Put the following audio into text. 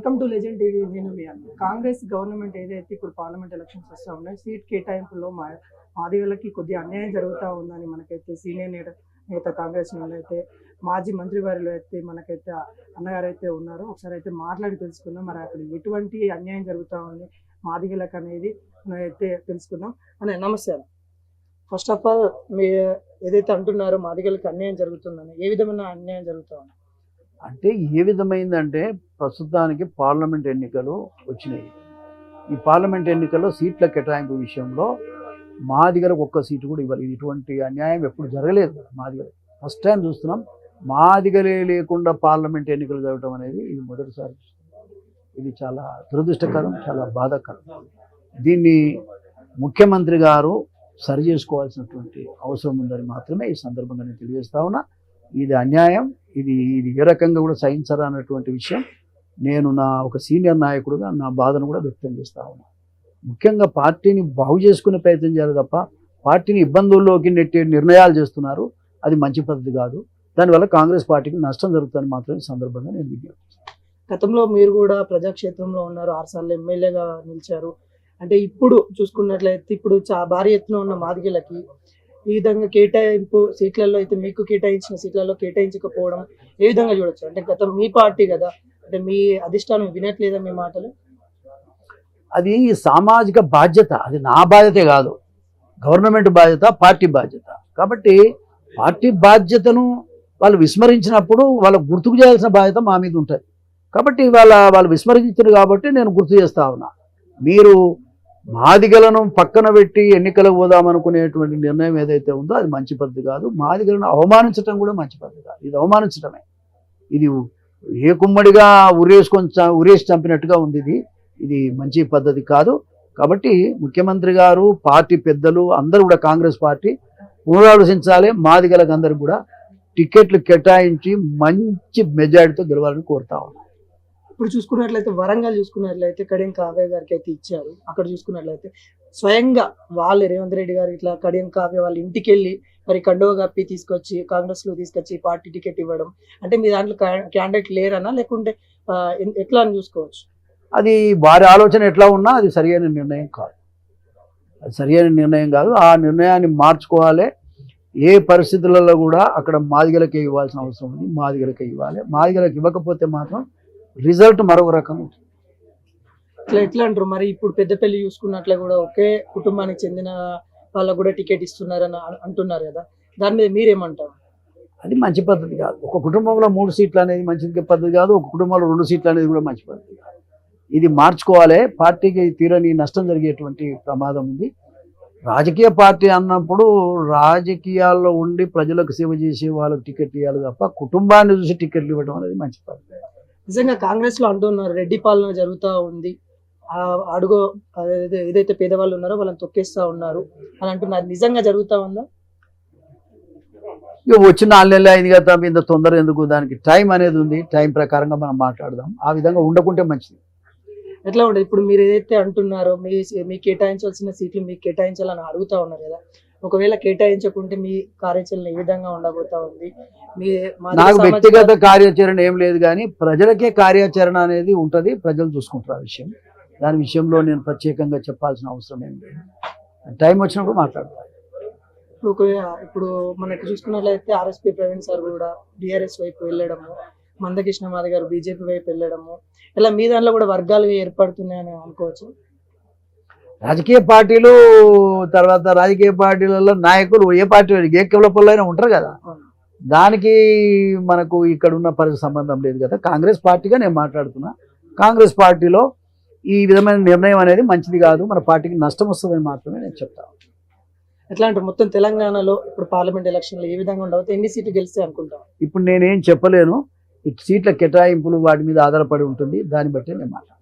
Welcome to legend TV. నేను మీ అన్న. Congress government ఏదైతే ఇప్పుడు పార్లమెంట్ ఎలక్షన్స్ వస్తూ ఉన్నాయి, సీట్ కేటాయింపుల్లో మాదిగలకి కొద్దిగా అన్యాయం జరుగుతూ ఉందని మనకైతే సీనియర్ నేత కాంగ్రెస్ వాళ్ళు అయితే మాజీ మంత్రి వారిలో అయితే మనకైతే అన్నగారు అయితే ఉన్నారు. ఒకసారి అయితే మాట్లాడి తెలుసుకుందాం, మరి అక్కడ ఎటువంటి అన్యాయం జరుగుతూ ఉంది మాదిగలకు అనేది మనం అయితే తెలుసుకుందాం. అనే నమస్తే అన్న. ఫస్ట్ ఆఫ్ ఆల్ మీ ఏదైతే అంటున్నారో మాదిగలకు అన్యాయం జరుగుతుందని, ఏ విధమైన అన్యాయం జరుగుతూ ఉంది అంటే ఏ విధమైందంటే ప్రస్తుతానికి పార్లమెంట్ ఎన్నికలు వచ్చినాయి. ఈ పార్లమెంట్ ఎన్నికల్లో సీట్ల కేటాయింపు విషయంలో మాదిగలకు ఒక్క సీటు కూడా ఇవ్వాలి. ఇటువంటి అన్యాయం ఎప్పుడు జరగలేదు మాదిగలకు. ఫస్ట్ టైం చూస్తున్నాం. మాదిగలే లేకుండా పార్లమెంట్ ఎన్నికలు జరగడం అనేది ఇది మొదటిసారి. ఇది చాలా దురదృష్టకరం, చాలా బాధాకరం. దీన్ని ముఖ్యమంత్రి గారు సరి చేసుకోవాల్సినటువంటి అవసరం ఉందని మాత్రమే ఈ సందర్భంగా నేను తెలియజేస్తా ఉన్నా. ఇది అన్యాయం, ఇది ఏ రకంగా కూడా సహించరా అన్నటువంటి విషయం నేను ఒక సీనియర్ నాయకుడుగా నా బాధను కూడా వ్యక్తం చేస్తా ఉన్నా. ముఖ్యంగా పార్టీని బాగు చేసుకునే ప్రయత్నం చేయాలి తప్ప పార్టీని ఇబ్బందుల్లోకి నెట్టే నిర్ణయాలు చేస్తున్నారు. అది మంచి పద్ధతి కాదు. దానివల్ల కాంగ్రెస్ పార్టీకి నష్టం జరుగుతుందని మాత్రం ఈ సందర్భంగా నేను విజ్ఞప్తిస్తాను. గతంలో మీరు కూడా ప్రజాక్షేత్రంలో ఉన్నారు, 6 సార్లు ఎమ్మెల్యేగా నిలిచారు. అంటే ఇప్పుడు చూసుకున్నట్లయితే ఇప్పుడు భారీ ఎత్తున ఉన్న మాదిగలకి ఈ విధంగా కేటాయింపు సీట్లలో అయితే మీకు కేటాయించిన సీట్లలో కేటాయించకపోవడం ఏ విధంగా చూడొచ్చు? అంటే గతం మీ పార్టీ కదా, అంటే మీ అధిష్టానం వినట్లేదా మీ మాటలు? అది సామాజిక బాధ్యత, అది నా బాధ్యతే కాదు, గవర్నమెంట్ బాధ్యత, పార్టీ బాధ్యత. కాబట్టి పార్టీ బాధ్యతను వాళ్ళు విస్మరించినప్పుడు వాళ్ళకు గుర్తుకు చేయాల్సిన బాధ్యత మా మీద ఉంటుంది. కాబట్టి వాళ్ళు విస్మరించారు కాబట్టి నేను గుర్తు చేస్తా ఉన్నా. మీరు మాదిగలను పక్కన పెట్టి ఎన్నికలకు పోదామనుకునేటువంటి నిర్ణయం ఏదైతే ఉందో అది మంచి పద్ధతి కాదు. మాదిగలను అవమానించడం కూడా మంచి పద్ధతి కాదు. ఇది అవమానించడమే. ఇది ఏ కుమ్మడిగా ఉరేసి చంపినట్టుగా ఉంది. ఇది మంచి పద్ధతి కాదు. కాబట్టి ముఖ్యమంత్రి గారు, పార్టీ పెద్దలు అందరూ కూడా కాంగ్రెస్ పార్టీ పునరాలోచించాలి. మాదిగలకు అందరూ కూడా టికెట్లు కేటాయించి మంచి మెజారిటీతో గెలవాలని కోరుతా ఉన్నాం. ఇప్పుడు చూసుకున్నట్లయితే వరంగల్ చూసుకున్నట్లయితే కడియం కావ్య గారికి అయితే ఇచ్చారు. అక్కడ చూసుకున్నట్లయితే స్వయంగా వాళ్ళే రేవంత్ రెడ్డి గారు ఇట్లా కడియం కావ్య వాళ్ళ ఇంటికి వెళ్ళి మరి కండువ కప్పి తీసుకొచ్చి కాంగ్రెస్ లో తీసుకొచ్చి పార్టీ టికెట్ ఇవ్వడం, అంటే మీ దాంట్లో క్యాండిడేట్ లేరన్నా లేకుంటే ఎట్లా అని చూసుకోవచ్చు? అది వారి ఆలోచన ఎట్లా ఉన్నా అది సరియైన నిర్ణయం కాదు. అది సరియైన నిర్ణయం కాదు. ఆ నిర్ణయాన్ని మార్చుకోవాలి. ఏ పరిస్థితులలో కూడా అక్కడ మాదిగలకే ఇవ్వాల్సిన అవసరం ఉంది. మాదిగలకే ఇవ్వాలి. మాదిగలకు ఇవ్వకపోతే మాత్రం రిజల్ట్ మరొక రకం ఉంటుంది. ఎట్లా అంటారు మరి? ఇప్పుడు పెద్దపల్లి చూసుకున్నట్లే కూడా ఒకే కుటుంబానికి చెందిన వాళ్ళకు కూడా టికెట్ ఇస్తున్నారని అంటున్నారు కదా, దాని మీద మీరేమంటారు? అది మంచి పద్ధతి కాదు. ఒక కుటుంబంలో 3 సీట్లు అనేది మంచి పద్ధతి కాదు. ఒక కుటుంబంలో 2 సీట్లు అనేది కూడా మంచి పద్ధతి కాదు. ఇది మార్చుకోవాలి. పార్టీకి తీరని నష్టం జరిగేటువంటి ప్రమాదం ఉంది. రాజకీయ పార్టీ అన్నప్పుడు రాజకీయాల్లో ఉండి ప్రజలకు సేవ చేసే వాళ్ళకి టికెట్ ఇవ్వాలి తప్ప కుటుంబాన్ని చూసి టికెట్లు ఇవ్వడం అనేది మంచి పద్ధతి. నిజంగా కాంగ్రెస్ లో అంటున్నారు రెడ్డి పాలన జరుగుతూ ఉంది, అడుగు ఏదైతే పేదవాళ్ళు ఉన్నారో వాళ్ళని తొక్కేస్తా ఉన్నారు అని అంటున్నారు. నిజంగా జరుగుతూ ఉందా? ఇక వచ్చిన 4 నెలలు అయింది కదా, ఇంత తొందర ఎందుకు? దానికి టైం అనేది ఉంది. టైం ప్రకారంగా మనం మాట్లాడదాం. ఆ విధంగా ఉండకుంటే మంచిది. ఎట్లా ఉంటుంది ఇప్పుడు మీరు ఏదైతే అంటున్నారో మీ కేటాయించాల్సిన సీట్లు మీకు కేటాయించాలని అడుగుతా ఉన్నారు కదా, ఒకవేళ కేటాయించకుంటే మీ కార్యాచరణ ఏ విధంగా ఉండబోతా ఉంది? నాకు వ్యక్తిగత కార్యాచరణ ఏం లేదు, కానీ ప్రజలకే కార్యాచరణ అనేది ఉంటుంది. ప్రజలు చూసుకుంటారు ఆ విషయం. దాని విషయంలో నేను ప్రత్యేకంగా చెప్పాల్సిన అవసరం ఏం లేదు. టైం వచ్చినప్పుడు మాట్లాడతాను. ఇప్పుడు మనకి చూసుకున్నట్లయితే ఆర్ఎస్పీ ప్రవీణ్ సార్ కూడా బీఆర్ఎస్ వైపు వెళ్ళడము, మందకృష్ణ మాది గారు బీజేపీ వైపు వెళ్ళడము, ఇలా మీ దాంట్లో కూడా వర్గాలు ఏర్పడుతున్నాయని అనుకోవచ్చు. రాజకీయ పార్టీలు తర్వాత రాజకీయ పార్టీలలో నాయకులు ఏ పార్టీ ఏ కులపల్లో అయినా ఉంటారు కదా, దానికి మనకు ఇక్కడ ఉన్న పరిస్థితి సంబంధం లేదు కదా. కాంగ్రెస్ పార్టీగా నేను మాట్లాడుతున్నా. కాంగ్రెస్ పార్టీలో ఈ విధమైన నిర్ణయం అనేది మంచిది కాదు. మన పార్టీకి నష్టం వస్తుందని మాత్రమే నేను చెప్తాను. ఎట్లా అంటే మొత్తం తెలంగాణలో ఇప్పుడు పార్లమెంట్ ఎలక్షన్లు ఏ విధంగా ఉండవచ్చు? ఎన్ని సీట్లు గెలిస్తే అనుకుంటాం? ఇప్పుడు నేనేం చెప్పలేను. ఈ సీట్ల కేటాయింపులు వాటి మీద ఆధారపడి ఉంటుంది. దాన్ని బట్టి నేను మాట్లాడతాను.